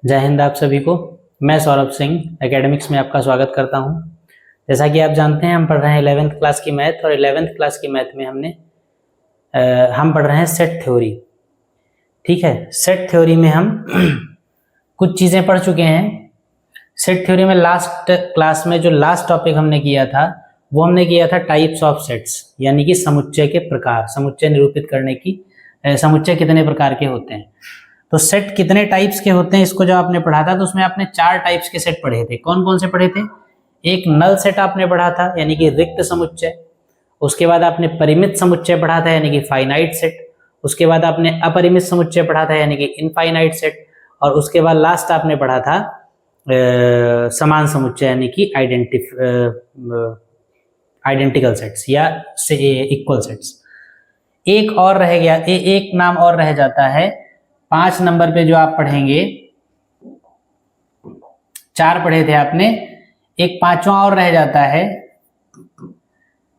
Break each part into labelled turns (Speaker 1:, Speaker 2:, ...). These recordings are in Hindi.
Speaker 1: जय हिंद आप सभी को। मैं सौरभ सिंह एकेडमिक्स में आपका स्वागत करता हूं। जैसा कि आप जानते हैं हम पढ़ रहे हैं 11th क्लास की मैथ, और 11th क्लास की मैथ में हम पढ़ रहे हैं सेट थ्योरी। ठीक है, सेट थ्योरी में हम कुछ चीज़ें पढ़ चुके हैं। सेट थ्योरी में लास्ट क्लास में जो लास्ट टॉपिक हमने किया था वो हमने किया था टाइप्स ऑफ सेट्स, यानी कि समुच्चय के प्रकार, समुच्चय निरूपित करने की समुच्चय कितने प्रकार के होते हैं। तो सेट कितने टाइप्स के होते हैं इसको जब आपने पढ़ा था तो उसमें आपने 4 टाइप्स के सेट पढ़े थे। कौन कौन से पढ़े थे? एक नल सेट आपने पढ़ा था यानी कि रिक्त समुच्चय। उसके बाद आपने परिमित समुच्चय पढ़ा था यानी कि फाइनाइट सेट। उसके बाद आपने अपरिमित समुच्चय पढ़ा था यानी कि इनफाइनाइट सेट। और उसके बाद लास्ट आपने पढ़ा था समान समुच्चय यानी कि आइडेंटिकल सेट्स या इक्वल सेट्स। एक और रह गया, एक नाम और रह जाता है 5 नंबर पे जो आप पढ़ेंगे। 4 पढ़े थे आपने, एक 5वां और रह जाता है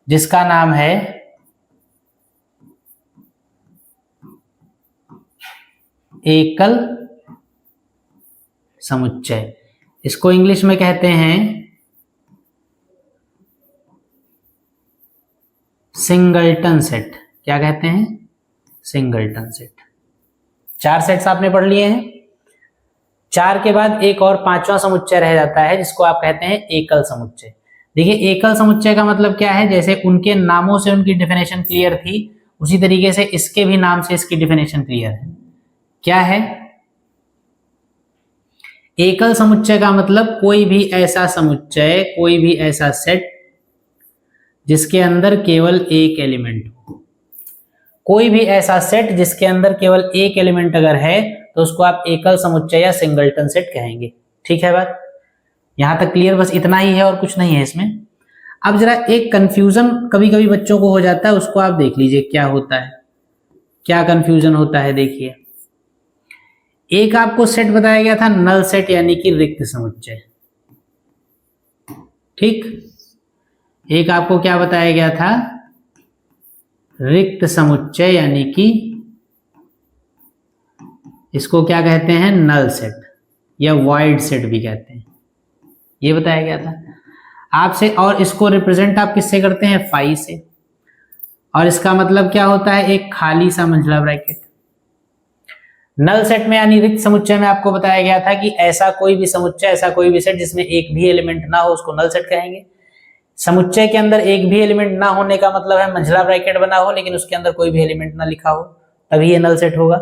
Speaker 1: जिसका नाम है एकल समुच्चय। इसको इंग्लिश में कहते हैं सिंगलटन सेट। क्या कहते हैं? Singleton set. 4 सेट्स आपने पढ़ लिए हैं। 4 के बाद एक और 5वां समुच्चय रह जाता है जिसको आप कहते हैं एकल समुच्चय। देखिए, एकल समुच्चय का मतलब क्या है? जैसे उनके नामों से उनकी डेफिनेशन क्लियर थी, उसी तरीके से इसके भी नाम से इसकी डेफिनेशन क्लियर है। क्या है? एकल समुच्चय का मतलब कोई भी ऐसा समुच्चय, कोई भी ऐसा सेट जिसके अंदर केवल एक एलिमेंट हो। कोई भी ऐसा सेट जिसके अंदर केवल एक एलिमेंट अगर है तो उसको आप एकल समुच्चय या सिंगलटन सेट कहेंगे। ठीक है बात? यहां तक क्लियर? बस इतना ही है और कुछ नहीं है इसमें। अब जरा एक कंफ्यूजन कभी कभी बच्चों को हो जाता है, उसको आप देख लीजिए क्या होता है, क्या कंफ्यूजन होता है। देखिए, एक आपको सेट बताया गया था नल सेट यानी कि रिक्त समुच्चय। ठीक, एक आपको क्या बताया गया था? रिक्त समुच्चय यानी कि इसको क्या कहते हैं? नल सेट या वॉइड सेट भी कहते हैं, ये बताया गया था आपसे। और इसको रिप्रेजेंट आप किससे करते हैं? फाई से। और इसका मतलब क्या होता है? एक खाली सा मंझला ब्रैकेट। नल सेट में यानी रिक्त समुच्चय में आपको बताया गया था कि ऐसा कोई भी समुच्चय, ऐसा कोई भी सेट जिसमें एक भी एलिमेंट ना हो उसको नल सेट कहेंगे। समुच्चय के अंदर एक भी एलिमेंट ना होने का मतलब है मंझला ब्रैकेट बना हो लेकिन उसके अंदर कोई भी एलिमेंट ना लिखा हो, तभी ये नल सेट होगा।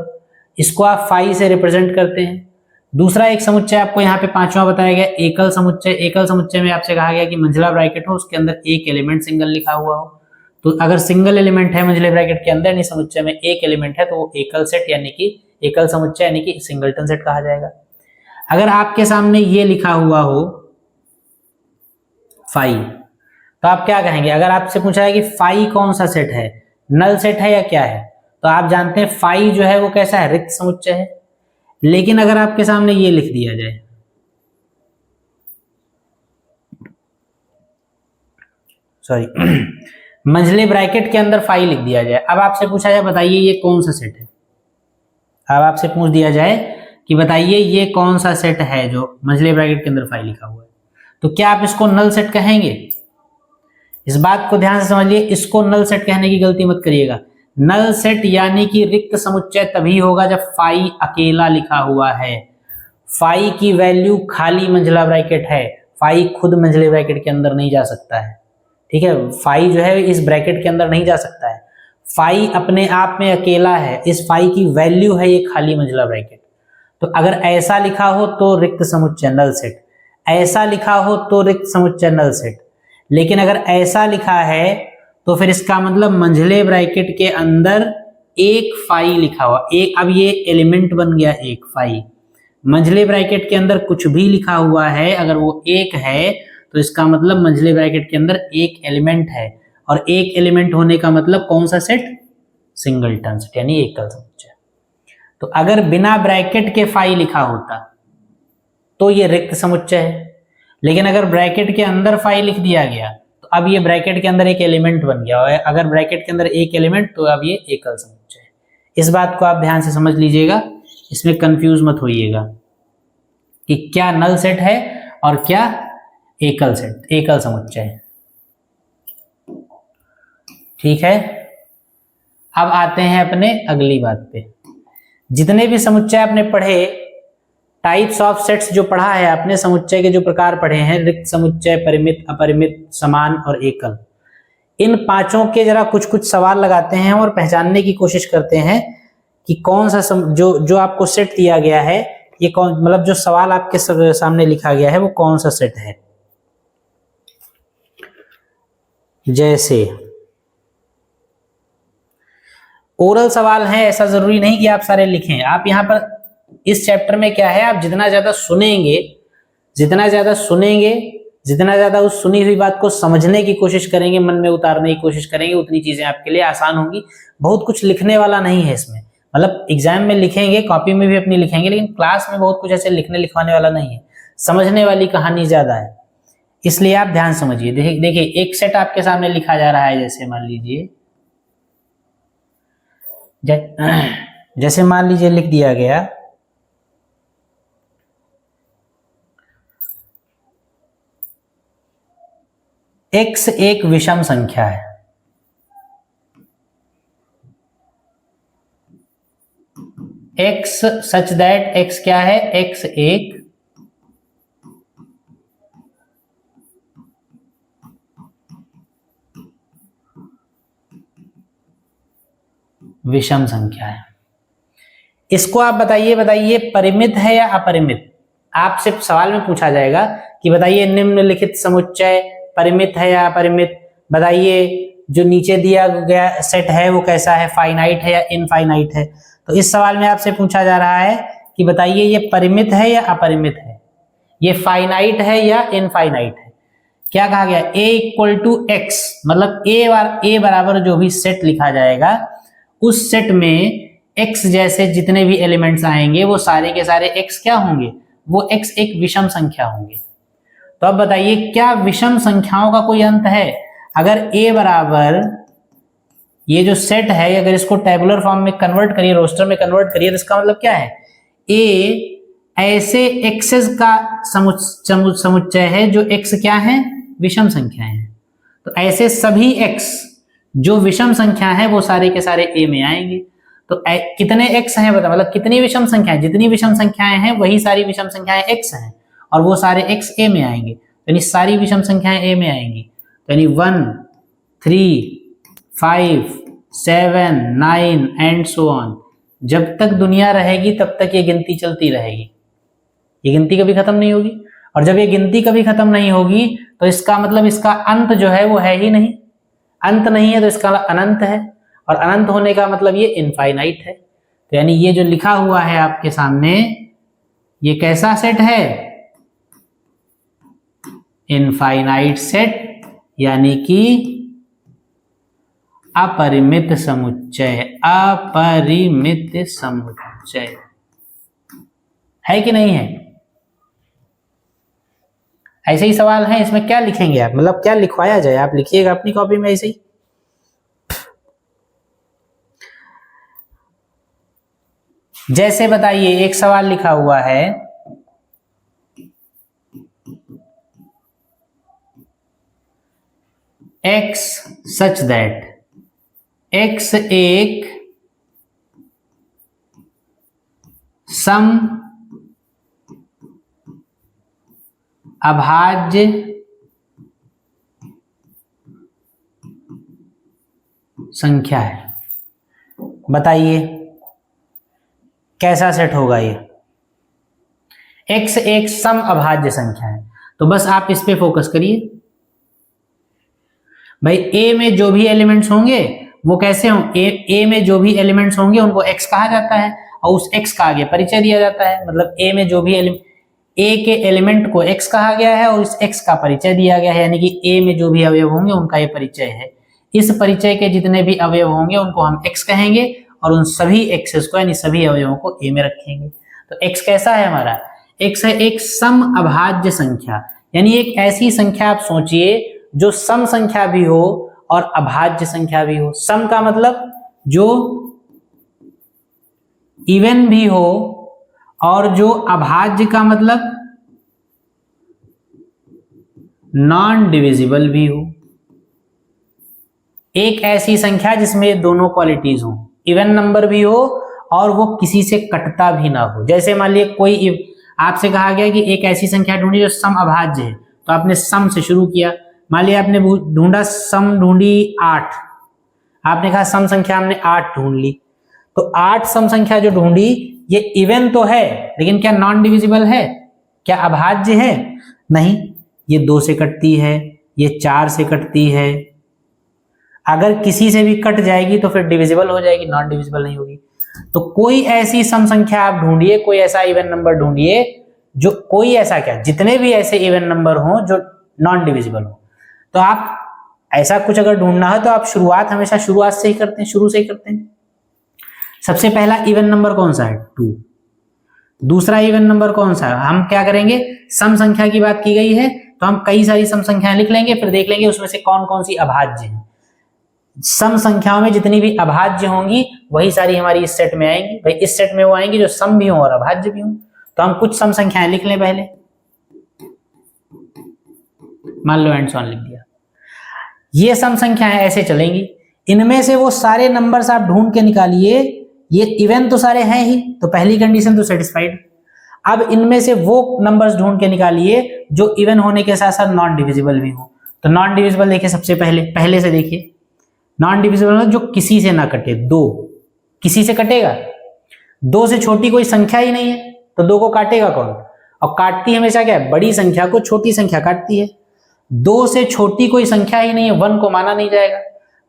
Speaker 1: इसको आप फाई से रिप्रेजेंट करते हैं। दूसरा एक समुच्चय आपको यहाँ पे 5वां बताया गया, एकल समुच्चय। एकल समुच्चय में आपसे कहा गया कि मंझला ब्रैकेट हो, उसके अंदर एक एलिमेंट सिंगल लिखा हुआ हो। तो अगर सिंगल एलिमेंट है मंझले ब्रैकेट के अंदर, नहीं समुच्चय में एक एलिमेंट है, तो वो एकल सेट यानी कि एकल समुच्चय यानी कि सिंगलटन सेट कहा जाएगा। अगर आपके सामने ये लिखा हुआ हो फाई, तो आप क्या कहेंगे? अगर आपसे पूछा है कि फाई कौन सा सेट है, नल सेट है या क्या है, तो आप जानते हैं फाई जो है वो कैसा है? रिक्त समुच्चय है। लेकिन अगर आपके सामने ये लिख दिया जाए, सॉरी मंझले ब्रैकेट के अंदर फाई लिख दिया जाए, अब आपसे पूछा जाए बताइए ये कौन सा सेट है। अब आपसे पूछ दिया जाए कि बताइए ये कौन सा सेट है जो मंझले ब्रैकेट के अंदर फाई लिखा हुआ है, तो क्या आप इसको नल सेट कहेंगे? इस बात को ध्यान से समझिए, इसको नल सेट कहने की गलती मत करिएगा। नल सेट यानी कि रिक्त समुच्चय तभी होगा जब फाई अकेला लिखा हुआ है, फाई की वैल्यू खाली मंझला ब्रैकेट है, फाई खुद मंझले ब्रैकेट के अंदर नहीं जा सकता है। ठीक है, फाई जो है इस ब्रैकेट के अंदर नहीं जा सकता है, फाई अपने आप में अकेला है, इस फाई की वैल्यू है ये खाली मंझला ब्रैकेट। तो अगर ऐसा लिखा हो तो रिक्त समुच्चय नल सेट, ऐसा लिखा हो तो रिक्त समुच्चय नल सेट। लेकिन अगर ऐसा लिखा है तो फिर इसका मतलब मंझले ब्रैकेट के अंदर एक फाई लिखा हुआ, एक, अब ये एलिमेंट बन गया एक फाई। मंझले ब्रैकेट के अंदर कुछ भी लिखा हुआ है अगर वो एक है तो इसका मतलब मंझले ब्रैकेट के अंदर एक एलिमेंट है, और एक एलिमेंट होने का मतलब कौन सा सेट? सिंगलटन सेट यानी एकल समुच्चय। तो अगर बिना ब्रैकेट के फाई लिखा होता तो ये रिक्त समुच्चय है, लेकिन अगर ब्रैकेट के अंदर फाई लिख दिया गया तो अब ये ब्रैकेट के अंदर एक एलिमेंट बन गया, और अगर ब्रैकेट के अंदर एक एलिमेंट तो अब ये एकल समुच्चय है। इस बात को आप ध्यान से समझ लीजिएगा, इसमें कंफ्यूज मत होइएगा। कि क्या नल सेट है और क्या एकल सेट, एकल समुच्चय। ठीक है, अब आते हैं अपने अगली बात पे। जितने भी समुच्चय आपने पढ़े, टाइप्स ऑफ सेट्स जो पढ़ा है आपने, समुच्चय के जो प्रकार पढ़े हैं, रिक्त समुच्चय, परिमित, अपरिमित, समान और एकल, इन पांचों के जरा कुछ कुछ सवाल लगाते हैं और पहचानने की कोशिश करते हैं कि कौन सा जो आपको सेट दिया गया है, ये कौन, मतलब जो सवाल आपके सामने लिखा गया है वो कौन सा सेट है। जैसे ओरल सवाल हैं, ऐसा जरूरी नहीं कि आप सारे लिखें। आप यहाँ पर इस चैप्टर में क्या है, आप जितना ज्यादा सुनेंगे, जितना ज्यादा उस सुनी हुई बात को समझने की कोशिश करेंगे, मन में उतारने की कोशिश करेंगे, उतनी चीजें आपके लिए आसान होंगी। बहुत कुछ लिखने वाला नहीं है इसमें, मतलब एग्जाम में लिखेंगे, कॉपी में भी अपनी लिखेंगे, लेकिन क्लास में बहुत कुछ ऐसे लिखने लिखवाने वाला नहीं है, समझने वाली कहानी ज्यादा है। इसलिए आप ध्यान समझिए। देखिए एक सेट आपके सामने लिखा जा रहा है, जैसे मान लीजिए लिख दिया गया x एक विषम संख्या है, x सच दैट x क्या है, x एक विषम संख्या है। इसको आप बताइए परिमित है या अपरिमित। आपसे सवाल में पूछा जाएगा कि बताइए निम्नलिखित समुच्चय परिमित है या अपरिमित, बताइए जो नीचे दिया गया सेट है वो कैसा है, फाइनाइट है या इनफाइनाइट है। तो इस सवाल में आपसे पूछा जा रहा है कि बताइए ये परिमित है या अपरिमित है, ये फाइनाइट है या इनफाइनाइट है। क्या कहा गया, a इक्वल टू x, मतलब a बराबर जो भी सेट लिखा जाएगा उस सेट में x जैसे जितने भी एलिमेंट्स आएंगे वो सारे के सारे x क्या होंगे, वो x एक विषम संख्या होंगे। तो अब बताइए क्या विषम संख्याओं का कोई अंत है। अगर a बराबर ये जो सेट है, अगर इसको टेबुलर फॉर्म में कन्वर्ट करिए, रोस्टर में कन्वर्ट करिए, तो इसका मतलब क्या है, a ऐसे एक्सेस का समुच्चय है जो x क्या है, विषम संख्या है। तो ऐसे सभी x जो विषम संख्या है वो सारे के सारे a में आएंगे। तो कितने x हैं बता, मतलब कितनी विषम संख्याएं, जितनी विषम संख्याएं हैं वही सारी विषम संख्याएं x हैं, और वो सारे x a में आएंगे, यानी सारी विषम संख्याएं a में आएंगी। तो यानी 1, 3, 5, 7, 9 एंड सो ऑन। जब तक दुनिया रहेगी तब तक ये गिनती चलती रहेगी, ये गिनती कभी खत्म नहीं होगी। और जब ये गिनती कभी खत्म नहीं होगी तो इसका मतलब इसका अंत जो है वो है ही नहीं, अंत नहीं है तो इसका अनंत है, और अनंत होने का मतलब ये इनफाइनाइट है। तो यानी ये जो लिखा हुआ है आपके सामने ये कैसा सेट है, इनफाइनाइट सेट, यानी कि अपरिमित समुच्चय, अपरिमित समुच्चय है कि नहीं है। ऐसे ही सवाल है, इसमें क्या लिखेंगे आप, मतलब क्या लिखवाया जाए आप लिखिएगा अपनी कॉपी में ऐसे ही। जैसे बताइए एक सवाल लिखा हुआ है, x such that x एक सम अभाज्य संख्या है। बताइए कैसा सेट होगा ये, x एक सम अभाज्य संख्या है। तो बस आप इस पे फोकस करिए भाई, a में जो भी एलिमेंट्स होंगे वो कैसे हों, a में जो भी एलिमेंट्स होंगे उनको x कहा जाता है, और उस x का आगे परिचय दिया जाता है। मतलब a में जो भी a के एलिमेंट को x कहा गया है और उस x का परिचय दिया गया है, यानी कि a में जो भी अवयव होंगे उनका ये परिचय है। इस परिचय के जितने भी अवयव होंगे उनको हम x कहेंगे, और उन सभी एक्सेस को यानी सभी अवयवों को a में रखेंगे। तो x कैसा है हमारा, x है एक सम अभाज्य संख्या, यानी एक ऐसी संख्या आप सोचिए जो सम संख्या भी हो और अभाज्य संख्या भी हो। सम का मतलब जो इवन भी हो, और जो अभाज्य का मतलब नॉन डिविजिबल भी हो, एक ऐसी संख्या जिसमें दोनों क्वालिटीज हो, इवन नंबर भी हो और वो किसी से कटता भी ना हो। जैसे मान लिया कोई आपसे कहा गया कि एक ऐसी संख्या ढूंढी जो सम अभाज्य है, तो आपने सम से शुरू किया। मान लिया आपने ढूंढा सम ढूंढी 8, आपने कहा सम संख्या हमने 8 ढूंढ ली, तो 8 सम संख्या जो ढूंढी ये इवन तो है लेकिन क्या नॉन डिविजिबल है, क्या अभाज्य है? नहीं, ये 2 से कटती है, ये 4 से कटती है, अगर किसी से भी कट जाएगी तो फिर डिविजिबल हो जाएगी, नॉन डिविजिबल नहीं होगी। तो कोई ऐसी सम संख्या आप ढूंढिए, कोई ऐसा इवन नंबर ढूंढिए जो, कोई ऐसा क्या, जितने भी ऐसे इवन नंबर हो जो नॉन डिविजिबल हो। तो आप ऐसा कुछ अगर ढूंढना है तो आप शुरुआत हमेशा शुरुआत से ही करते हैं, शुरू से ही करते हैं। सबसे पहला इवन नंबर कौन सा है? 2। दूसरा इवन नंबर कौन सा है? हम क्या करेंगे, सम संख्या की बात की गई है तो हम कई सारी सम संख्याएं लिख लेंगे, फिर देख लेंगे उसमें से कौन कौन सी अभाज्य है। सम संख्याओं में जितनी भी अभाज्य होंगी वही सारी हमारी इस सेट में आएंगी। भाई इस सेट में वो आएंगी जो सम भी हो और अभाज्य भी हो। तो हम कुछ सम संख्याएं लिख लें पहले, मान लो एंड सो ऑन लिख दिया। ये सम संख्याएं ऐसे चलेंगी, इनमें से वो सारे नंबर्स आप ढूंढ के निकालिए, ये इवन तो सारे हैं ही, तो पहली कंडीशन तो सेटिस्फाइड। अब इनमें से वो नंबर्स ढूंढ के निकालिए जो इवन होने के साथ साथ नॉन डिविजिबल भी हो। तो नॉन डिविजिबल देखिए, सबसे पहले से देखिए, नॉन डिविजिबल जो किसी से ना कटे। 2 किसी से कटेगा? 2 से छोटी कोई संख्या ही नहीं है, तो 2 को काटेगा कौन? और काटती हमेशा क्या है? बड़ी संख्या को छोटी संख्या काटती है। 2 से छोटी कोई संख्या ही नहीं है, 1 को माना नहीं जाएगा।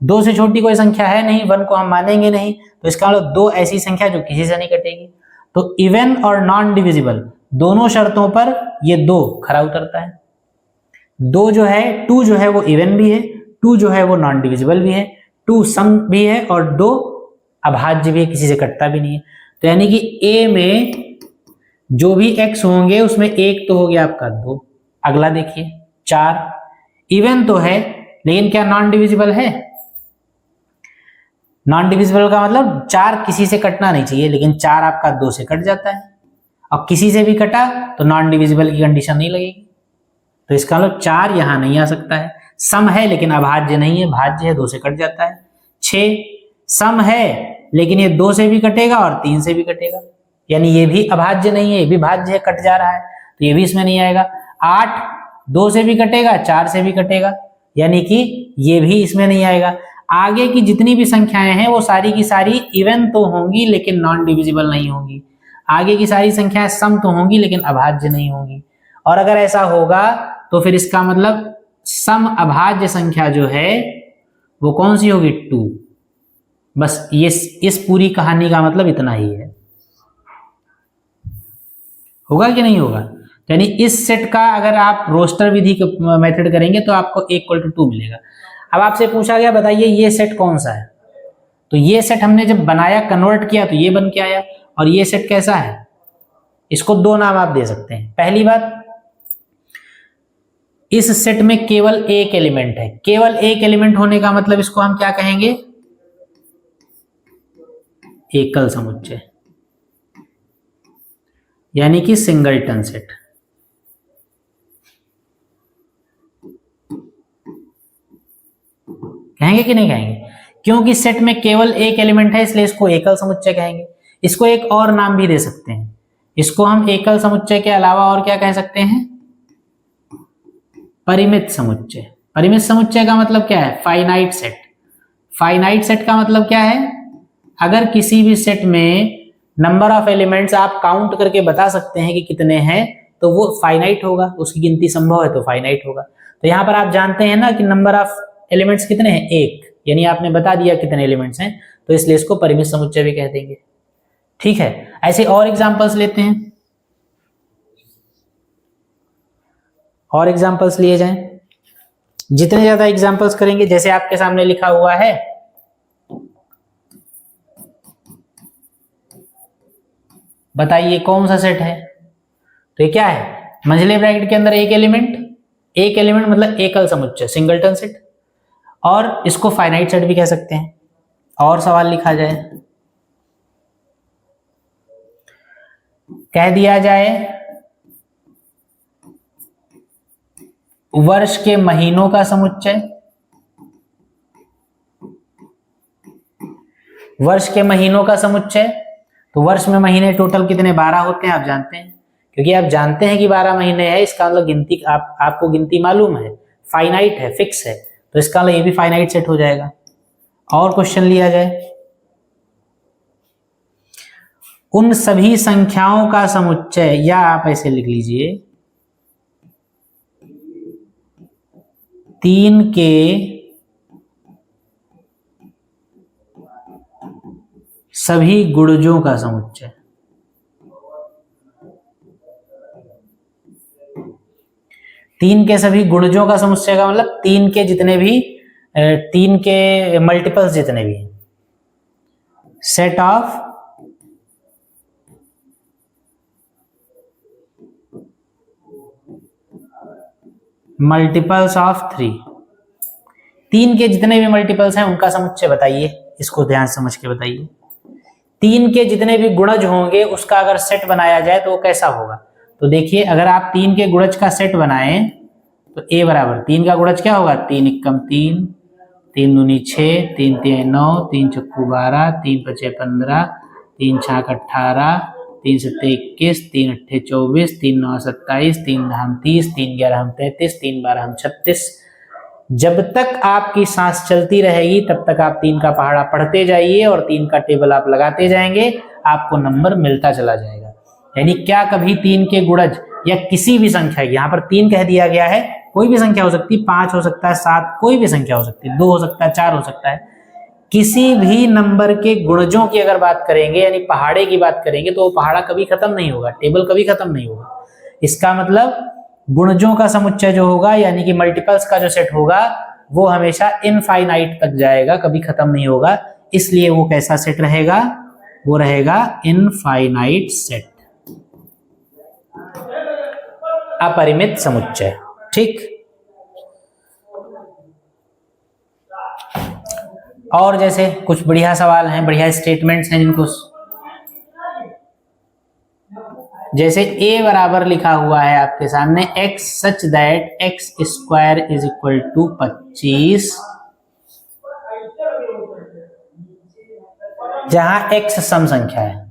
Speaker 1: 2 से छोटी कोई संख्या है नहीं, 1 को हम मानेंगे नहीं, तो इसका मतलब 2 ऐसी संख्या जो किसी से नहीं कटेगी। तो इवन और नॉन डिविजिबल दोनों शर्तों पर ये 2 खरा उतरता है। 2 जो है, 2 जो है वो इवन भी है, 2 जो है वो नॉन डिविजिबल भी है, 2 सम भी है और 2 अभाज्य भी है, किसी से कटता भी नहीं है। तो यानी कि A में जो भी x होंगे उसमें 1 तो हो गया आपका 2। अगला देखिए 4, इवन तो है लेकिन क्या नॉन डिविजिबल है? नॉन डिविजिबल का मतलब 4 किसी से कटना नहीं चाहिए, लेकिन 4 आपका 2 से कट जाता है, और किसी से भी कटा तो नॉन डिविजिबल की कंडीशन नहीं लगेगी। तो इसका मतलब 4 यहां नहीं आ सकता है। सम है लेकिन अभाज्य नहीं है, भाज्य है, 2 से कट जाता है। 6 सम है लेकिन ये 2 से भी कटेगा और 3 से भी कटेगा, यानी ये भी अभाज्य नहीं है, ये भी भाज्य है, कट जा रहा है, तो ये भी इसमें नहीं आएगा। 8 2 से भी कटेगा, 4 से भी कटेगा, यानी कि ये भी इसमें नहीं आएगा। आगे की जितनी भी संख्याएं हैं वो सारी की सारी इवन तो होंगी लेकिन नॉन डिविजिबल नहीं होंगी। आगे की सारी संख्याएं सम तो होंगी लेकिन अभाज्य नहीं होंगी। और अगर ऐसा होगा तो फिर इसका मतलब सम अभाज्य संख्या जो है वो कौन सी होगी? 2। बस ये इस पूरी कहानी का मतलब इतना ही है। होगा कि नहीं होगा? यानी इस सेट का अगर आप रोस्टर विधि का मेथड करेंगे तो आपको =2 मिलेगा। अब आपसे पूछा गया बताइए ये सेट कौन सा है, तो ये सेट हमने जब बनाया, कन्वर्ट किया, तो ये बन के आया। और ये सेट कैसा है? इसको 2 नाम आप दे सकते हैं। पहली बात, इस सेट में केवल एक एलिमेंट है। केवल एक एलिमेंट होने का मतलब इसको हम क्या कहेंगे? एकल समुच्चय, यानी कि सिंगलटन सेट। कहेंगे कि नहीं कहेंगे? क्योंकि सेट में केवल एक एलिमेंट है इसलिए इसको एकल समुच्चय कहेंगे। इसको एक और नाम भी दे सकते हैं, इसको हम एकल समुच्चय के अलावा और क्या कह सकते हैं? परिमित समुच्चय। परिमित समुच्चय का मतलब क्या है? Finite set. फाइनाइट सेट का मतलब क्या है? अगर किसी भी सेट में नंबर ऑफ एलिमेंट्स आप काउंट करके बता सकते हैं कि कितने हैं तो वो फाइनाइट होगा, उसकी गिनती संभव है तो फाइनाइट होगा। तो यहां पर आप जानते हैं ना कि नंबर ऑफ एलिमेंट्स कितने हैं? 1, यानी आपने बता दिया कितने एलिमेंट्स हैं, तो इसलिए इसको परिमित समुच्चय भी कह देंगे। ठीक है, ऐसे और एग्जांपल्स लेते हैं, और एग्जांपल्स लिए जाएं। जितने ज्यादा एग्जांपल्स करेंगे, जैसे आपके सामने लिखा हुआ है, बताइए कौन सा सेट है? तो ये क्या है? मंझले ब्रैकेट के अंदर एक एलिमेंट मतलब एकल समुच्चय, सिंगलटन सेट, और इसको फाइनाइट सेट भी कह सकते हैं। और सवाल लिखा जाए, कह दिया जाए वर्ष के महीनों का समुच्चय, वर्ष के महीनों का समुच्चय। तो वर्ष में महीने टोटल कितने, 12 होते हैं, आप जानते हैं, क्योंकि आप जानते हैं कि 12 महीने है, इसका मतलब गिनती आपको गिनती मालूम है, फाइनाइट है, फिक्स है, तो इसका मतलब ये भी फाइनाइट सेट हो जाएगा। और क्वेश्चन लिया जाए, उन सभी संख्याओं का समुच्चय, या आप ऐसे लिख लीजिए 3 के सभी गुणजों का समुच्चय। तीन के सभी गुणजों का समुच्चय का मतलब 3 के जितने भी 3 के मल्टीपल्स जितने भी, सेट ऑफ मल्टीपल्स ऑफ 3, 3 के जितने भी मल्टीपल्स हैं उनका समुच्चय बताइए, इसको ध्यान समझ के बताइए। 3 के जितने भी गुणज होंगे उसका अगर सेट बनाया जाए तो वो कैसा होगा, तो देखिए अगर आप 3 के गुणज का सेट बनाएं तो a बराबर 3 का गुणज क्या होगा, 3 एकम 3, 3 दूनी 6, 3 तिहाई 9, 3 चौको 12, 3 पचे 15, 3 छाक 18, 3 सत्ते 21, 3 अट्ठे 24, 3 9 27, 3 धाम 30, 3 11 33, 3 12 36। जब तक आपकी सांस चलती रहेगी तब तक आप 3 का पहाड़ा पढ़ते जाइए और 3 का टेबल आप लगाते जाएंगे, आपको नंबर मिलता चला जाएगा। यानी क्या कभी 3 के गुणज या किसी भी संख्या, यहाँ पर 3 कह दिया गया है, कोई भी संख्या हो सकती है, 5 हो सकता है, 7, कोई भी संख्या हो सकती है, 2 हो सकता है, 4 हो सकता है, किसी भी नंबर के गुणजों की अगर बात करेंगे यानी पहाड़े की बात करेंगे तो वो पहाड़ा कभी खत्म नहीं होगा, टेबल कभी खत्म नहीं होगा। इसका मतलब गुणजों का समुच्चय जो होगा यानी कि मल्टीपल्स का जो सेट होगा वो हमेशा इनफाइनाइट तक जाएगा, कभी खत्म नहीं होगा, इसलिए वो कैसा सेट रहेगा, वो रहेगा इनफाइनाइट सेट, अपरिमित समुच्चय। ठीक, और जैसे कुछ बढ़िया सवाल हैं, बढ़िया स्टेटमेंट्स हैं जिनको, जैसे a बराबर लिखा हुआ है आपके सामने x such that x square is equal to 25, जहां x सम संख्या है।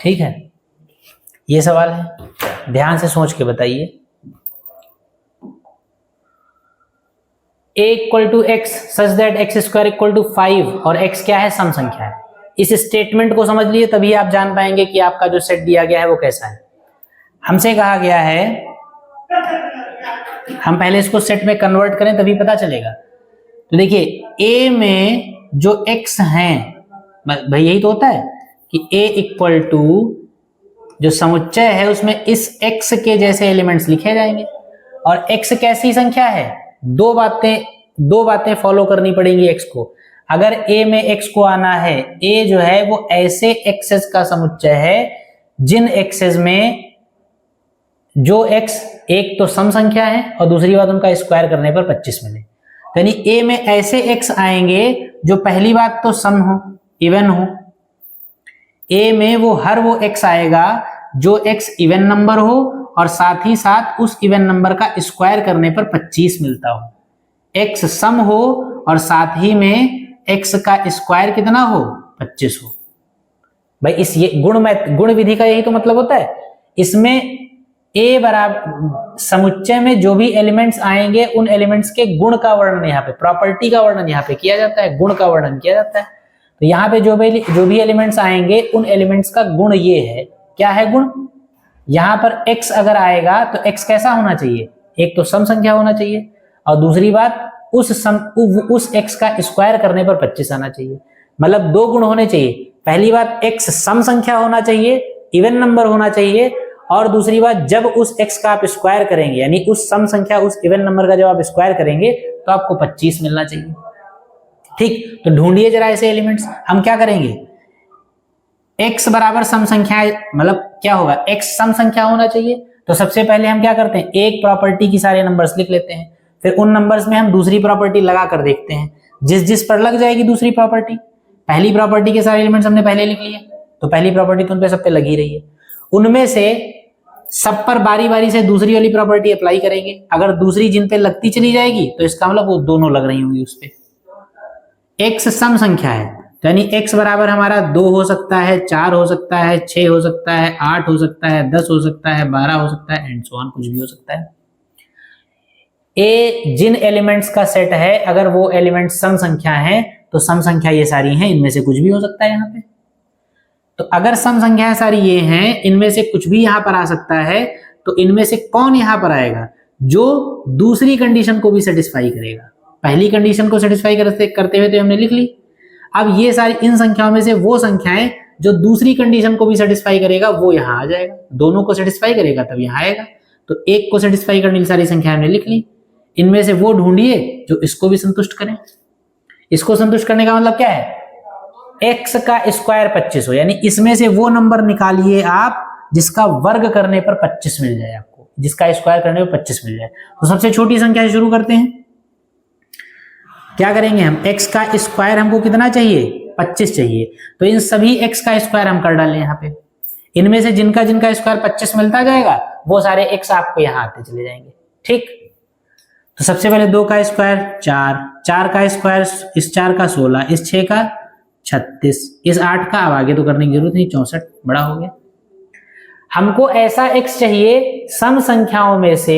Speaker 1: ठीक है, ये सवाल है, ध्यान से सोच के बताइए। a equal to x such that x square equal to 5 और x क्या है, सम संख्या है। इस स्टेटमेंट को समझ लिए तभी आप जान पाएंगे कि आपका जो सेट दिया गया है वो कैसा है। हमसे कहा गया है हम पहले इसको सेट में कन्वर्ट करें तभी पता चलेगा। तो देखिए a में जो x हैं, भाई यही तो होता है कि a इक्वल टू जो समुच्चय है उसमें इस x के जैसे एलिमेंट्स लिखे जाएंगे, और x कैसी संख्या है, दो बातें फॉलो करनी पड़ेंगी x को। अगर a में x को आना है, a जो है वो ऐसे एक्सेस का समुच्चय है जिन एक्सेस में जो x एक तो सम संख्या है और दूसरी बात उनका स्क्वायर करने पर 25 मिले। यानी a में ऐसे x आएंगे जो पहली बात तो सम हो, इवन हो। a में वो हर वो x आएगा जो x इवन नंबर हो और साथ ही साथ उस इवन नंबर का स्क्वायर करने पर 25 मिलता हो। x सम हो और साथ ही में x का स्क्वायर कितना हो, 25 हो। भाई इस ये गुण विधि का यही तो मतलब होता है। इसमें a बराबर समुच्चय में जो भी एलिमेंट्स आएंगे उन एलिमेंट्स के गुण का वर्णन यहाँ पे, प्रॉपर्टी का वर्णन यहाँ पे किया जाता है, गुण का वर्णन किया जाता है। तो यहाँ पे जो भी एलिमेंट्स आएंगे उन एलिमेंट्स का गुण ये है, क्या है गुण। यहाँ पर x अगर आएगा तो x कैसा होना चाहिए, एक तो सम संख्या होना चाहिए और दूसरी बात उस x का स्क्वायर करने पर 25 आना चाहिए। मतलब दो गुण होने चाहिए, पहली बात x सम संख्या होना चाहिए, इवन नंबर होना चाहिए, और दूसरी बात जब उस x का आप स्क्वायर करेंगे यानी उस सम संख्या उस इवन नंबर का जब आप स्क्वायर करेंगे तो आपको 25 मिलना चाहिए। ठीक, तो ढूंढिए जरा ऐसे एलिमेंट्स। हम क्या करेंगे, x बराबर सम संख्या, मतलब क्या होगा, x सम संख्या होना चाहिए तो सबसे पहले हम क्या करते हैं, एक प्रॉपर्टी की सारे नंबर्स लिख लेते हैं, फिर उन नंबर्स में हम दूसरी प्रॉपर्टी लगा कर देखते हैं, जिस जिस पर लग जाएगी दूसरी प्रॉपर्टी, पहली प्रॉपर्टी के सारे एलिमेंट्स हमने पहले लिख लिए, तो पहली प्रॉपर्टी तो उन पे सब पे लगी रही है, उनमें से सब पर बारी बारी से दूसरी वाली प्रॉपर्टी अप्लाई करेंगे, अगर दूसरी जिन पे लगती चली जाएगी तो इसका मतलब वो दोनों लग रही होंगी उस पे। x सम संख्या है, तो यानी x बराबर हमारा 2 हो सकता है, 4 हो सकता है, 6 हो सकता है, 8 हो सकता है, 10 हो सकता है, 12 हो सकता है, एंड सो ऑन, कुछ भी हो सकता है। ए जिन एलिमेंट्स का सेट है, अगर वो एलिमेंट सम संख्या है तो सम संख्या ये सारी हैं, इनमें से कुछ भी हो सकता है यहाँ पे। तो अगर सम संख्याएं सारी ये हैं, इनमें से कुछ भी यहां पर आ सकता है, तो इनमें से कौन यहां पर आएगा, जो दूसरी कंडीशन को भी सेटिस्फाई करेगा। पहली कंडीशन को सेटिस्फाई करते हुए तो हमने लिख ली, अब ये सारी इन संख्याओं में से वो संख्याएं जो दूसरी कंडीशन को भी सेटिस्फाई करेगा वो यहां आ जाएगा, दोनों को सेटिस्फाई करेगा तब यहां आएगा। तो एक को सेटिस्फाई करने वाली सारी संख्याएं हमने लिख ली, इनमें से वो ढूंढिए जो इसको भी संतुष्ट करें। इसको संतुष्ट करने का मतलब क्या है, x का स्क्वायर 25 हो, यानी इसमें से वो नंबर निकालिए आप जिसका वर्ग करने पर 25 मिल जाए आपको, जिसका स्क्वायर करने पर 25 मिल जाए। तो सबसे छोटी संख्या से शुरू करते हैं, क्या करेंगे हम, x का स्क्वायर हमको कितना चाहिए, 25 चाहिए, तो इन सभी x का स्क्वायर हम कर डालें यहाँ पे, इनमें से जिनका जिनका स्क्वायर 25 मिलता जाएगा वो सारे x आपको यहाँ आते चले जाएंगे। ठीक, तो सबसे पहले 2 का स्क्वायर 4, 4 का स्क्वायर इस 4 का 16, इस 6 का 36, इस 8 का अब आगे तो करने की जरूरत नहीं, 64 बड़ा हो गया। हमको ऐसा x चाहिए सम संख्याओं में से,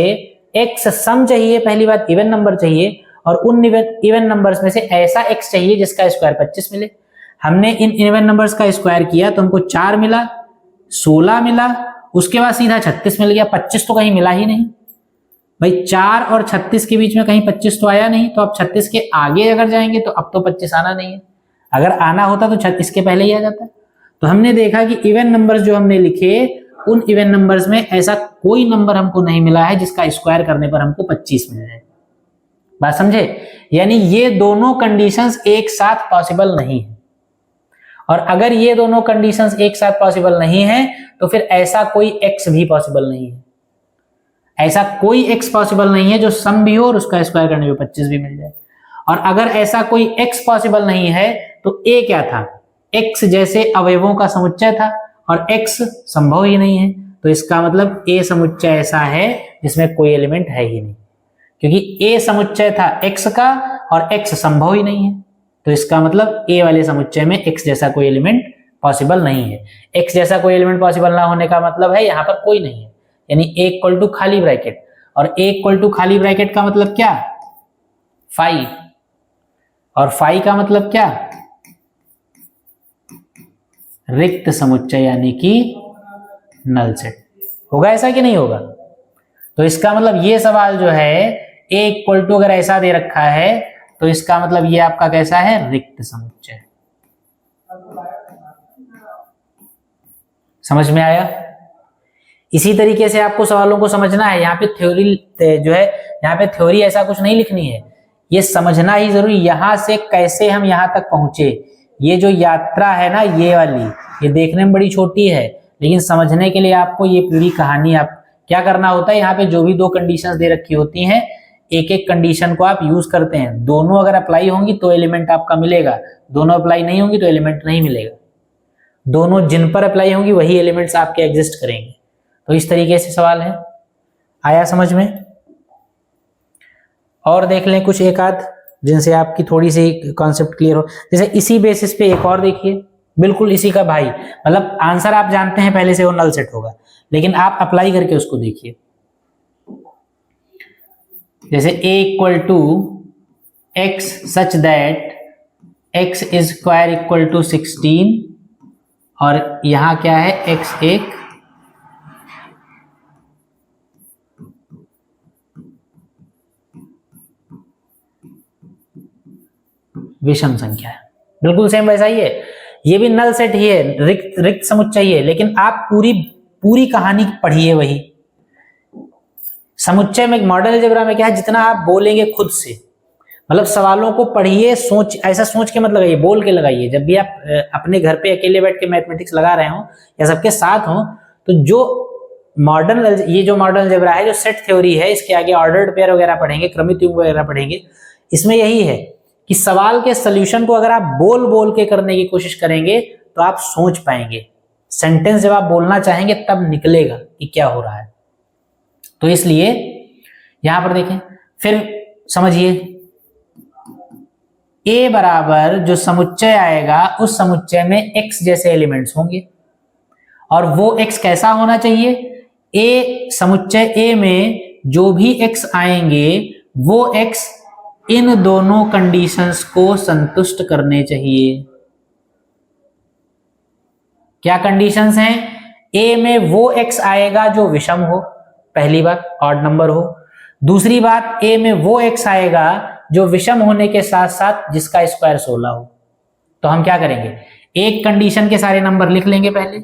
Speaker 1: x सम चाहिए, पहली बात इवन नंबर चाहिए, और उन इवन नंबर्स में से ऐसा x चाहिए जिसका स्क्वायर 25 मिले। हमने इन इवन नंबर्स का स्क्वायर किया तो हमको 4 मिला, 16 मिला, उसके बाद सीधा 36 मिल गया, 25 तो कहीं मिला ही नहीं भाई, 4 और 36 के बीच में कहीं 25 तो आया नहीं, तो अब 36 के आगे अगर जाएंगे तो अब तो 25 आना नहीं है, अगर आना होता तो 36 के पहले ही आ जाता। तो हमने देखा कि इवन नंबर्स जो हमने लिखे, उन इवन नंबर्स में ऐसा कोई नंबर हमको नहीं मिला है जिसका स्क्वायर करने पर हमको 25 मिल जाए। बात समझे, यानी ये दोनों कंडीशंस एक साथ पॉसिबल नहीं है, और अगर ये दोनों कंडीशंस एक साथ पॉसिबल नहीं है तो फिर ऐसा कोई x भी पॉसिबल नहीं है, ऐसा कोई x पॉसिबल नहीं है जो सम भी हो और उसका स्क्वायर करने पे 25 भी मिल जाए। और अगर ऐसा कोई x पॉसिबल नहीं है तो a क्या था, x जैसे अवयवों का समुच्चय था, और x संभव ही नहीं है, तो इसका मतलब a समुच्चय ऐसा है जिसमें कोई एलिमेंट है ही नहीं, क्योंकि a समुच्चय था x का और x संभव ही नहीं है, तो इसका मतलब a वाले समुच्चय में x जैसा कोई एलिमेंट पॉसिबल नहीं है। x जैसा कोई एलिमेंट पॉसिबल ना होने का मतलब है यहाँ पर कोई नहीं है, यानी a इक्वल टू खाली ब्रैकेट, और a इक्वल टू खाली ब्रैकेट का मतलब क्या, फाई, और फाई का मतलब क्या, रिक्त समुच्चय यानी कि नल सेट। होगा ऐसा कि नहीं होगा? तो इसका मतलब ये सवाल जो है a इक्वल टू अगर ऐसा दे रखा है तो इसका मतलब ये आपका कैसा है, रिक्त समुच्चय। समझ में आया? इसी तरीके से आपको सवालों को समझना है, यहाँ पे थ्योरी जो है, यहाँ पे थ्योरी ऐसा कुछ नहीं लिखनी है, ये समझना ही जरूरी, यहां से कैसे हम यहां तक पहुंचे, ये जो यात्रा है ना ये वाली, ये देखने में बड़ी छोटी है, लेकिन समझने के लिए आपको ये पूरी कहानी, आप क्या करना होता है, यहाँ पे जो भी 2 कंडीशंस दे रखी होती हैं, एक एक कंडीशन को आप यूज करते हैं, दोनों अगर अप्लाई होंगी तो एलिमेंट आपका मिलेगा, दोनों अप्लाई नहीं होंगी तो एलिमेंट नहीं मिलेगा, दोनों जिन पर अप्लाई होंगी वही एलिमेंट्स आपके एग्जिस्ट करेंगे। तो इस तरीके से सवाल है, आया समझ में? और देख लें कुछ एक आध जिनसे आपकी थोड़ी सी कॉन्सेप्ट क्लियर हो, जैसे इसी बेसिस पे एक और देखिए, बिल्कुल इसी का भाई, मतलब आंसर आप जानते हैं पहले से वो नल सेट होगा, लेकिन आप अप्लाई करके उसको देखिए। जैसे a equal to x such that x is square equal to 16, और यहां क्या है, x एक विषम संख्या है, बिल्कुल सेम वैसा ही है, ये भी नल सेट ही है, रिक्त समुच्चय ही है, लेकिन आप पूरी कहानी पढ़िए, वही समुच्चय में मॉडल अलजेब्रा में क्या है, जितना आप बोलेंगे खुद से, मतलब सवालों को पढ़िए, ऐसा सोच के मत लगाइए, बोल के लगाइए। जब भी आप अपने घर पे अकेले बैठ के मैथमेटिक्स लगा रहे हो या सबके साथ हो, तो जो मॉडर्न, ये जो मॉडर्न अलजेब्रा है, जो सेट थ्योरी है, इसके आगे ऑर्डर्ड पेयर वगैरह पढ़ेंगे, क्रमित युग्म वगैरह पढ़ेंगे, इसमें यही है कि सवाल के सोल्यूशन को अगर आप बोल बोल के करने की कोशिश करेंगे तो आप सोच पाएंगे, सेंटेंस जब आप बोलना चाहेंगे तब निकलेगा कि क्या हो रहा है। तो इसलिए यहां पर देखें, फिर समझिए, A बराबर जो समुच्चय आएगा उस समुच्चय में x जैसे एलिमेंट्स होंगे, और वो x कैसा होना चाहिए, A समुच्चय A में जो भी x आएंगे वो x इन दोनों कंडीशंस को संतुष्ट करने चाहिए। क्या कंडीशंस हैं, A में वो x आएगा जो विषम हो, पहली बात ऑड नंबर हो। दूसरी बात, A में वो x आएगा जो विषम होने के साथ साथ जिसका स्क्वायर 16 हो। तो हम क्या करेंगे, एक कंडीशन के सारे नंबर लिख लेंगे पहले,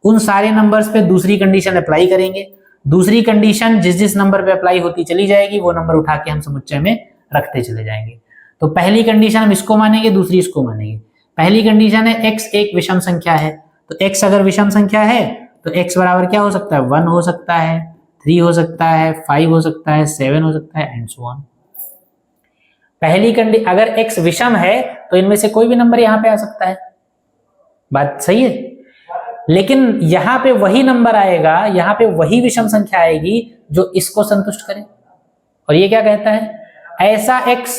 Speaker 1: उन सारे नंबर्स पे दूसरी कंडीशन अप्लाई करेंगे, दूसरी कंडीशन जिस जिस नंबर पे अप्लाई होती चली जाएगी वो नंबर उठा के हम समुच्चय में रखते चले जाएंगे। तो पहली कंडीशन हम इसको मानेंगे, दूसरी इसको मानेंगे। पहली कंडीशन है x एक विषम संख्या है, तो x अगर विषम संख्या है तो x बराबर क्या हो सकता है, 1 हो सकता है, 3 हो सकता है, 5 हो सकता है, 7 हो सकता है, एंड सो ऑन। पहली कंडीशन, अगर x विषम है तो इनमें से कोई भी नंबर यहां पे आ सकता है, बात सही है। लेकिन यहां पे वही नंबर आएगा, यहां पे वही विषम संख्या आएगी जो इसको संतुष्ट करे। और ये क्या कहता है, ऐसा x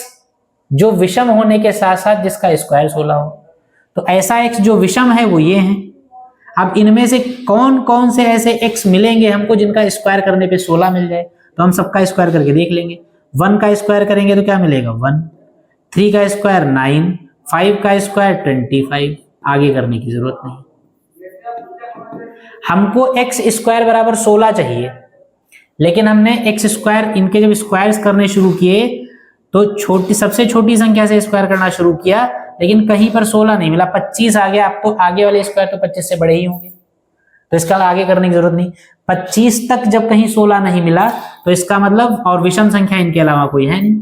Speaker 1: जो विषम होने के साथ साथ जिसका स्क्वायर 16 हो। तो ऐसा x जो विषम है वो ये है। अब इनमें से कौन कौन से ऐसे x मिलेंगे हमको जिनका स्क्वायर करने पे 16 मिल जाए, तो हम सबका स्क्वायर करके देख लेंगे। 1 का स्क्वायर करेंगे तो क्या मिलेगा, 1, 3 का स्क्वायर 9, 5 का स्क्वायर 25, आगे करने की जरूरत नहीं। हमको x स्क्वायर बराबर 16 चाहिए, लेकिन हमने x स्क्वायर, इनके जब स्क्वायर्स करने शुरू किए तो सबसे छोटी संख्या से स्क्वायर करना शुरू किया, लेकिन कहीं पर 16 नहीं मिला, 25 आ गया। आपको आगे वाले स्क्वायर तो 25 से बड़े ही होंगे, तो इसका आगे करने की जरूरत नहीं। 25 तक जब कहीं 16 नहीं मिला तो इसका मतलब, और विषम संख्या इनके अलावा कोई है नहीं,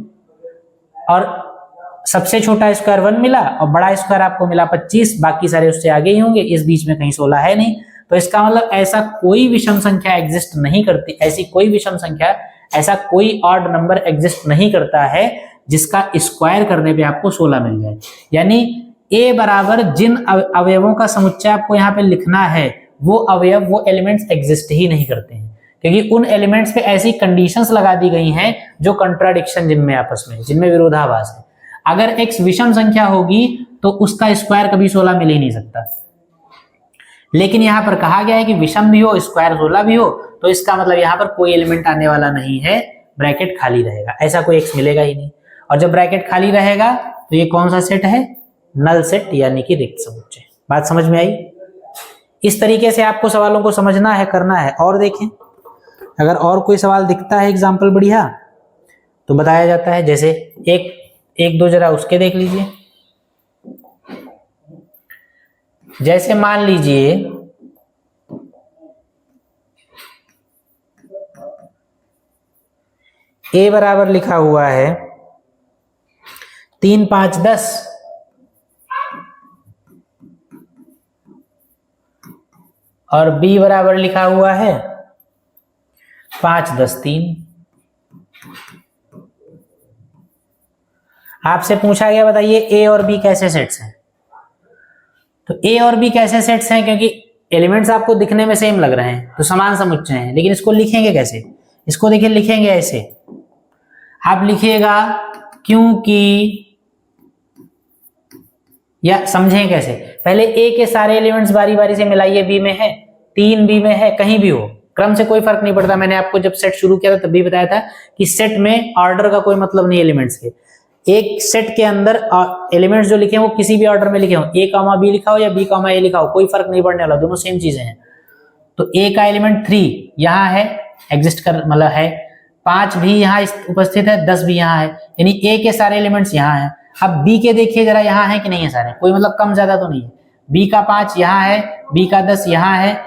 Speaker 1: और सबसे छोटा स्क्वायर 1 मिला और बड़ा स्क्वायर आपको मिला 25, बाकी सारे उससे आगे ही होंगे, इस बीच में कहीं 16 है नहीं। तो इसका मतलब ऐसा कोई विषम संख्या एग्जिस्ट नहीं करती, ऐसी कोई विषम संख्या, ऐसा कोई ऑड नंबर एग्जिस्ट नहीं करता है जिसका स्क्वायर करने पे आपको 16 मिल जाए। यानी A बराबर जिन अवयवों का समुच्चय आपको यहाँ पे लिखना है वो अवयव, वो एलिमेंट्स एग्जिस्ट ही नहीं करते हैं, क्योंकि उन एलिमेंट्स पे ऐसी कंडीशंस लगा दी गई हैं जो कंट्राडिक्शन जिनमें आपस में, जिनमें विरोधाभास है। अगर x विषम संख्या होगी तो उसका स्क्वायर कभी 16 मिल ही नहीं सकता, लेकिन यहां पर कहा गया है कि विषम भी हो, स्क्वायर 16 भी हो, तो इसका मतलब यहां पर कोई एलिमेंट आने वाला नहीं है, ब्रैकेट खाली रहेगा, ऐसा कोई x मिलेगा ही नहीं। और जब ब्रैकेट खाली रहेगा तो ये कौन सा सेट है, नल सेट, यानी कि रिक्त समुच्चय। बात समझ में आई? इस तरीके से आपको सवालों को समझना है, करना है। और देखें, अगर और कोई सवाल दिखता है एग्जाम्पल बढ़िया तो बताया जाता है, जैसे एक दो जरा उसके देख लीजिए। जैसे मान लीजिए A बराबर लिखा हुआ है 3, 5, 10, और B बराबर लिखा हुआ है 5, 10, 3। आपसे पूछा गया बताइए A और B कैसे सेट्स हैं। तो A और B कैसे सेट्स हैं, क्योंकि एलिमेंट्स आपको दिखने में सेम लग रहे हैं तो समान समुच्चय हैं, लेकिन इसको लिखेंगे कैसे, इसको देखिए लिखेंगे ऐसे, आप लिखिएगा क्योंकि, या समझें कैसे, पहले A के सारे एलिमेंट्स बारी बारी से मिलाइए, B में है, 3 B में है, कहीं भी हो, क्रम से कोई फर्क नहीं पड़ता। मैंने आपको जब सेट शुरू किया था तब भी बताया था कि सेट में ऑर्डर का कोई मतलब नहीं, एलिमेंट्स के एक सेट के अंदर एलिमेंट्स जो लिखे हैं वो किसी भी ऑर्डर में लिखे हो, A, B लिखा हो या B, A लिखा हो, कोई फर्क नहीं पड़ने वाला, दोनों सेम चीजें हैं। तो A का एलिमेंट 3 यहाँ है, एग्जिस्ट कर मतलब है, 5 भी यहाँ उपस्थित है, 10 भी यहाँ है, यानी A के सारे एलिमेंट्स यहाँ हैं। अब B के देखिए जरा, यहाँ है कि नहीं है सारे, कोई मतलब कम ज्यादा तो नहीं है। B का 5 यहाँ है, B का 10 यहाँ है,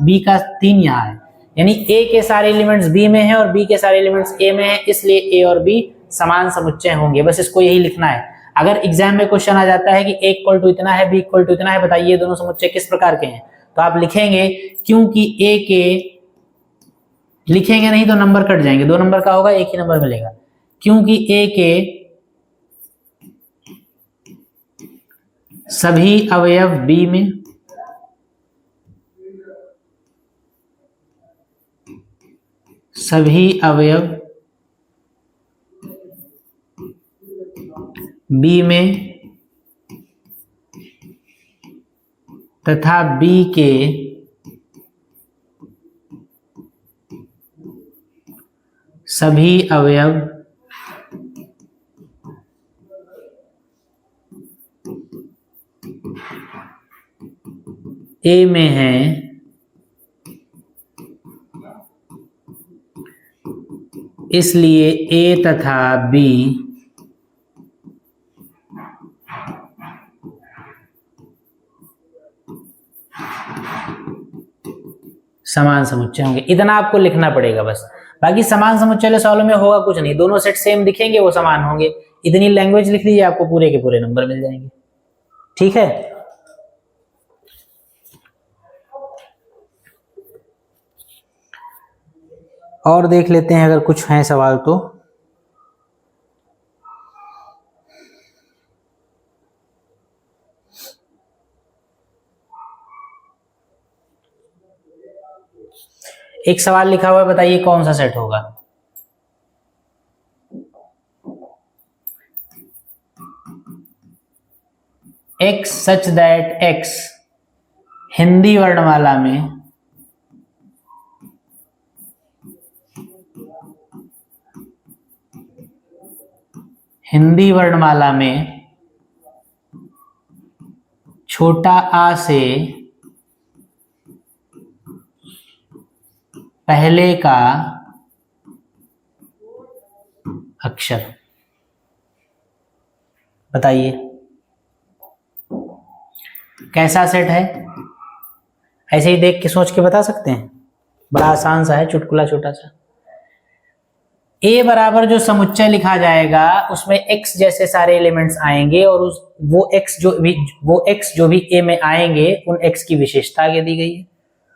Speaker 1: B का 3 यहाँ है, यानी A के सारे एलिमेंट्स B में है और B के सारे एलिमेंट्स A में है, इसलिए A और B समान समुच्चय होंगे। बस इसको यही लिखना है। अगर एग्जाम में क्वेश्चन आ जाता है कि A इक्वल टू इतना है, B इक्वल टू इतना है, बताइए दोनों समुच्चय किस प्रकार के हैं, तो आप लिखेंगे क्योंकि A के लिखेंगे नहीं तो नंबर कट जाएंगे, 2 नंबर का होगा, 1 ही नंबर मिलेगा, क्योंकि ए के सभी अवयव बी में सभी अवयव बी में तथा बी के सभी अवयव ए में हैं, इसलिए ए तथा बी समान समुच्चय होंगे। इतना आपको लिखना पड़ेगा बस, बाकी समान समुच्चय वाले सवालों में होगा कुछ नहीं, दोनों सेट सेम दिखेंगे, वो समान होंगे। इतनी लैंग्वेज लिख लीजिए, आपको पूरे के पूरे नंबर मिल जाएंगे। ठीक है, और देख लेते हैं अगर कुछ हैं सवाल तो। एक सवाल लिखा हुआ है, बताइए कौन सा सेट होगा। X such that x Hindi वर्णमाला में छोटा आ से पहले का अक्षर। बताइए कैसा सेट है? ऐसे ही देख के सोच के बता सकते हैं, बड़ा आसान सा है, चुटकुला छोटा सा। ए बराबर जो समुच्चय लिखा जाएगा उसमें x जैसे सारे एलिमेंट्स आएंगे और वो x जो भी ए में आएंगे उन x की विशेषता आगे दी गई है।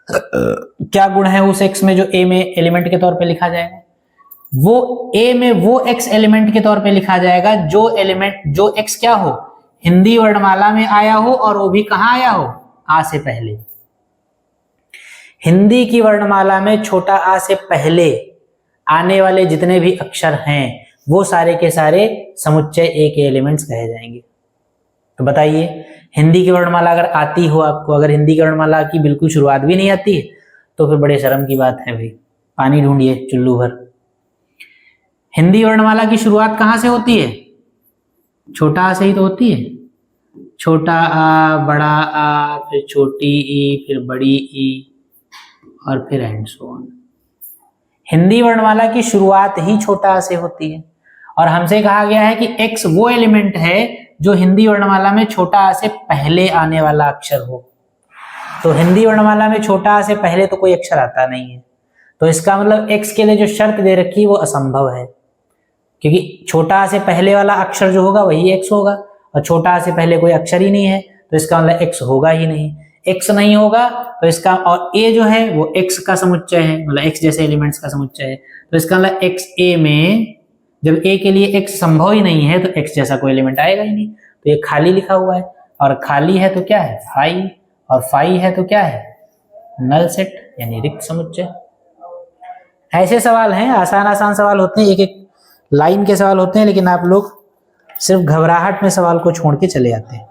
Speaker 1: क्या गुण है उस x में जो ए में एलिमेंट के तौर पे लिखा जाएगा? वो ए में वो x एलिमेंट के तौर पे लिखा जाएगा जो x क्या हो, हिंदी वर्णमाला में आया हो, और वो भी कहां आया हो, आ से पहले। हिंदी की वर्णमाला में छोटा आ से पहले आने वाले जितने भी अक्षर हैं वो सारे के सारे समुच्चय ए के एलिमेंट्स कहे जाएंगे। तो बताइए, हिंदी की वर्णमाला अगर आती हो आपको, अगर हिंदी की वर्णमाला की बिल्कुल शुरुआत भी नहीं आती है तो फिर बड़े शर्म की बात है भाई, पानी ढूंढिए चुल्लू भर। हिंदी वर्णमाला की शुरुआत कहां से होती है? छोटा आ से ही तो होती है। छोटा आ, बड़ा आ, फिर छोटी ई, फिर बड़ी ई, और फिर एंड सो ऑन। हिंदी वर्णमाला की शुरुआत ही छोटा आ से होती है, और हमसे कहा गया है कि x वो एलिमेंट है जो हिंदी वर्णमाला में छोटा आ से पहले आने वाला अक्षर हो। तो हिंदी वर्णमाला में छोटा आ से पहले तो कोई अक्षर आता नहीं है, तो इसका मतलब x के लिए जो शर्त दे रखी है वो असंभव है, क्योंकि छोटा आ से पहले वाला अक्षर जो होगा वही x होगा, और छोटा आ से पहले कोई अक्षर ही नहीं है तो इसका मतलब x होगा ही नहीं। x नहीं होगा तो इसका, और a जो है वो x का समुच्चय है, मतलब x जैसे एलिमेंट्स का समुच्चय है, तो इसका मतलब x a में, जब a के लिए x संभव ही नहीं है तो x जैसा कोई एलिमेंट आएगा ही नहीं, तो ये खाली लिखा हुआ है, और खाली है तो क्या है, फाई, और फाई है तो क्या है, नल सेट यानी रिक्त समुच्चय। ऐसे सवाल हैं, आसान आसान सवाल होते हैं, एक एक लाइन के सवाल होते हैं, लेकिन आप लोग सिर्फ घबराहट में सवाल को छोड़ के चले आते हैं।